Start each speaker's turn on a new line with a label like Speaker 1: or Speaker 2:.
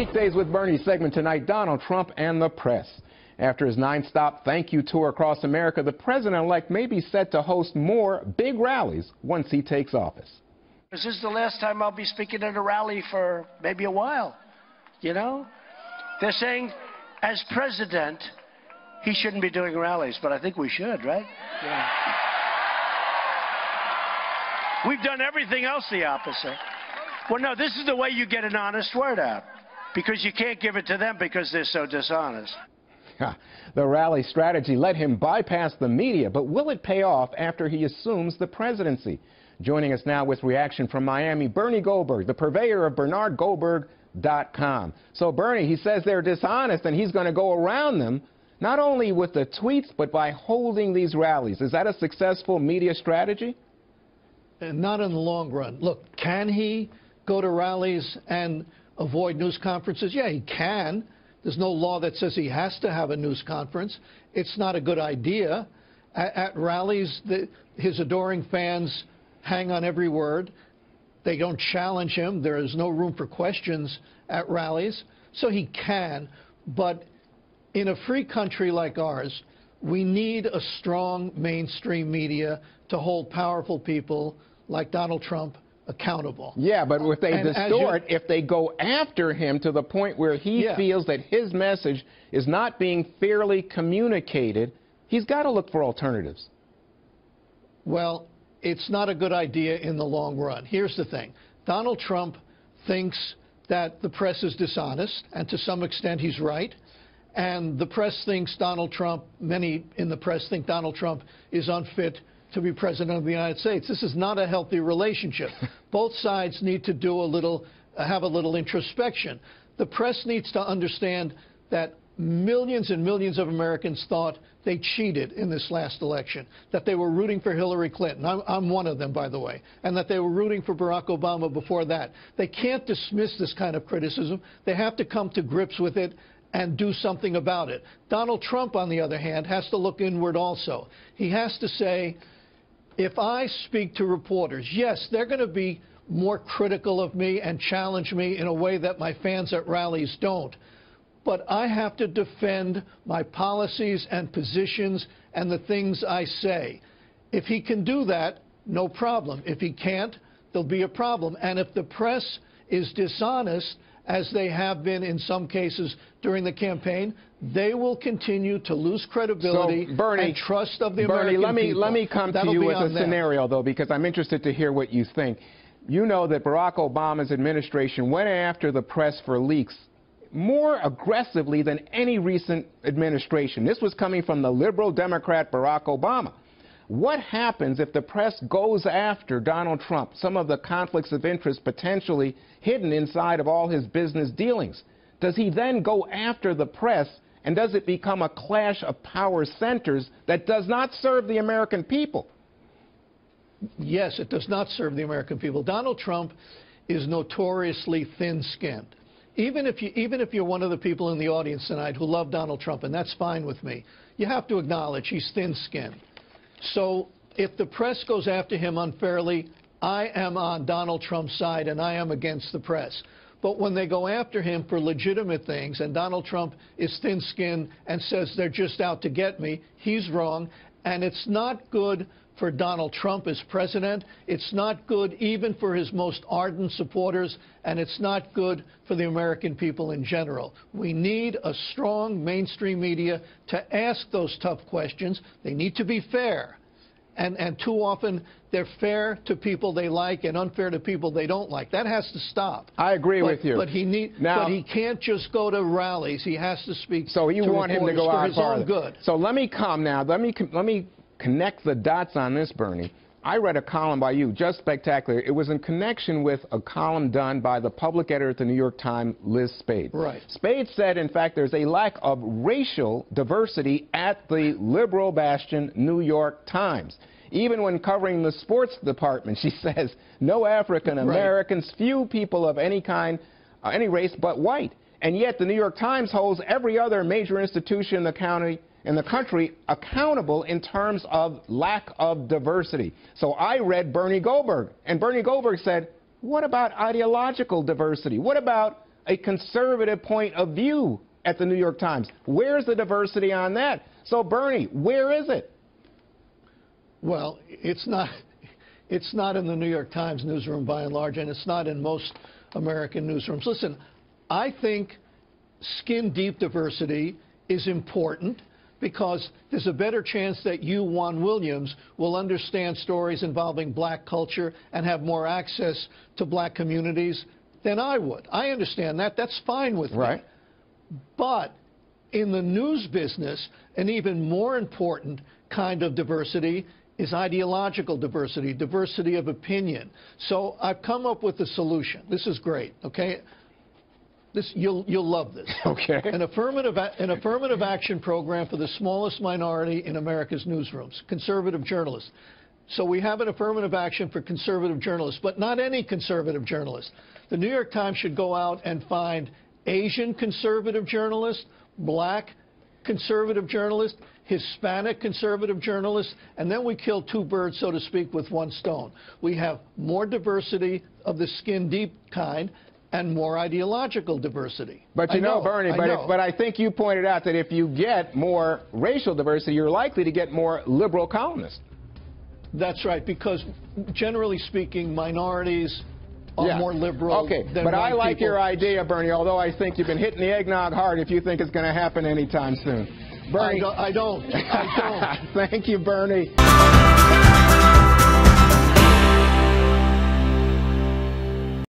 Speaker 1: Weekdays with Bernie segment tonight, Donald Trump and the press. After his 9-stop thank you tour across America, the president-elect may be set to host more big rallies once he takes office.
Speaker 2: This is the last time I'll be speaking at a rally for maybe a while, you know? They're saying, as president, he shouldn't be doing rallies, but I think we should, right? Yeah. We've done everything else the opposite. Well, no, this is the way you get an honest word out, because you can't give it to them because they're so dishonest.
Speaker 1: The rally strategy let him bypass the media, but will it pay off after he assumes the presidency? Joining us now with reaction from Miami, Bernie Goldberg, the purveyor of BernardGoldberg.com. So, Bernie, he says they're dishonest, and he's going to go around them, not only with the tweets, but by holding these rallies. Is that a successful media strategy?
Speaker 3: Not in the long run. Look, can he go to rallies and avoid news conferences? Yeah, he can. There's no law that says he has to have a news conference. It's not a good idea. At rallies, his adoring fans hang on every word. They don't challenge him. There is no room for questions at rallies. So he can. But in a free country like ours, we need a strong mainstream media to hold powerful people like Donald Trump accountable.
Speaker 1: Yeah, but if they distort, if they go after him to the point where he feels that his message is not being fairly communicated, he's got to look for alternatives.
Speaker 3: Well, it's not a good idea in the long run. Here's the thing. Donald Trump thinks that the press is dishonest, and to some extent he's right. And the press thinks Donald Trump, many in the press think Donald Trump is unfit to be president of the United States. This is not a healthy relationship. Both sides need to do have a little introspection. The press needs to understand that millions and millions of Americans thought they cheated in this last election, that they were rooting for Hillary Clinton. I'm one of them, by the way, and that they were rooting for Barack Obama before that. They can't dismiss this kind of criticism. They have to come to grips with it and do something about it. Donald Trump, on the other hand, has to look inward also. He has to say, if I speak to reporters, yes, they're going to be more critical of me and challenge me in a way that my fans at rallies don't. But I have to defend my policies and positions and the things I say. If he can do that, no problem. If he can't, there'll be a problem. And if the press is dishonest, as they have been in some cases during the campaign, they will continue to lose credibility and trust of the American people.
Speaker 1: Let me come to you with a scenario, though, because I'm interested to hear what you think. You know that Barack Obama's administration went after the press for leaks more aggressively than any recent administration. This was coming from the liberal Democrat Barack Obama. What happens if the press goes after Donald Trump, some of the conflicts of interest potentially hidden inside of all his business dealings? Does he then go after the press, and does it become a clash of power centers that does not serve the American people?
Speaker 3: Yes, it does not serve the American people. Donald Trump is notoriously thin-skinned. Even if you're one of the people in the audience tonight who love Donald Trump, and that's fine with me, you have to acknowledge he's thin-skinned. So if the press goes after him unfairly, I am on Donald Trump's side and I am against the press. But when they go after him for legitimate things and Donald Trump is thin-skinned and says they're just out to get me, he's wrong. And it's not good for Donald Trump as president. It's not good even for his most ardent supporters, and it's not good for the American people in general. We need a strong mainstream media to ask those tough questions. They need to be fair. And too often, they're fair to people they like and unfair to people they don't like. That has to stop.
Speaker 1: I agree with you.
Speaker 3: But he can't just go to rallies. He has to speak.
Speaker 1: So you want him to go out
Speaker 3: for his own good.
Speaker 1: So let me come now. Let me connect the dots on this, Bernie. I read a column by you, just spectacular. It was in connection with a column done by the public editor at the New York Times, Liz Spade.
Speaker 3: Right.
Speaker 1: Spade said, in fact, there's a lack of racial diversity at the liberal bastion New York Times. Even when covering the sports department, she says, no African Americans, few people of any kind, any race but white. And yet the New York Times holds every other major institution in the country accountable in terms of lack of diversity. So I read Bernie Goldberg, and Bernie Goldberg said, what about ideological diversity? What about a conservative point of view at the New York Times. Where's the diversity on that? So, Bernie, where is it?
Speaker 3: Well, it's not in the New York Times newsroom by and large, and it's not in most American newsrooms. Listen, I think skin-deep diversity is important because there's a better chance that you, Juan Williams, will understand stories involving black culture and have more access to black communities than I would. I understand that. That's fine with me.
Speaker 1: Right.
Speaker 3: But in the news business, an even more important kind of diversity is ideological diversity, diversity of opinion. So I've come up with a solution. This is great, okay? You'll love this.
Speaker 1: Okay.
Speaker 3: An affirmative action program for the smallest minority in America's newsrooms, conservative journalists. So we have an affirmative action for conservative journalists, but not any conservative journalists. The New York Times should go out and find Asian conservative journalists, black conservative journalists, Hispanic conservative journalists, and then we kill two birds, so to speak, with one stone. We have more diversity of the skin-deep kind and more ideological diversity.
Speaker 1: But you know, Bernie, but I think you pointed out that if you get more racial diversity, you're likely to get more liberal columnists.
Speaker 3: That's right, because generally speaking, minorities are more liberal than
Speaker 1: but I like
Speaker 3: people.
Speaker 1: your idea, Bernie, although I think you've been hitting the eggnog hard if you think it's going to happen anytime soon. Bernie,
Speaker 3: I don't.
Speaker 1: Thank you, Bernie.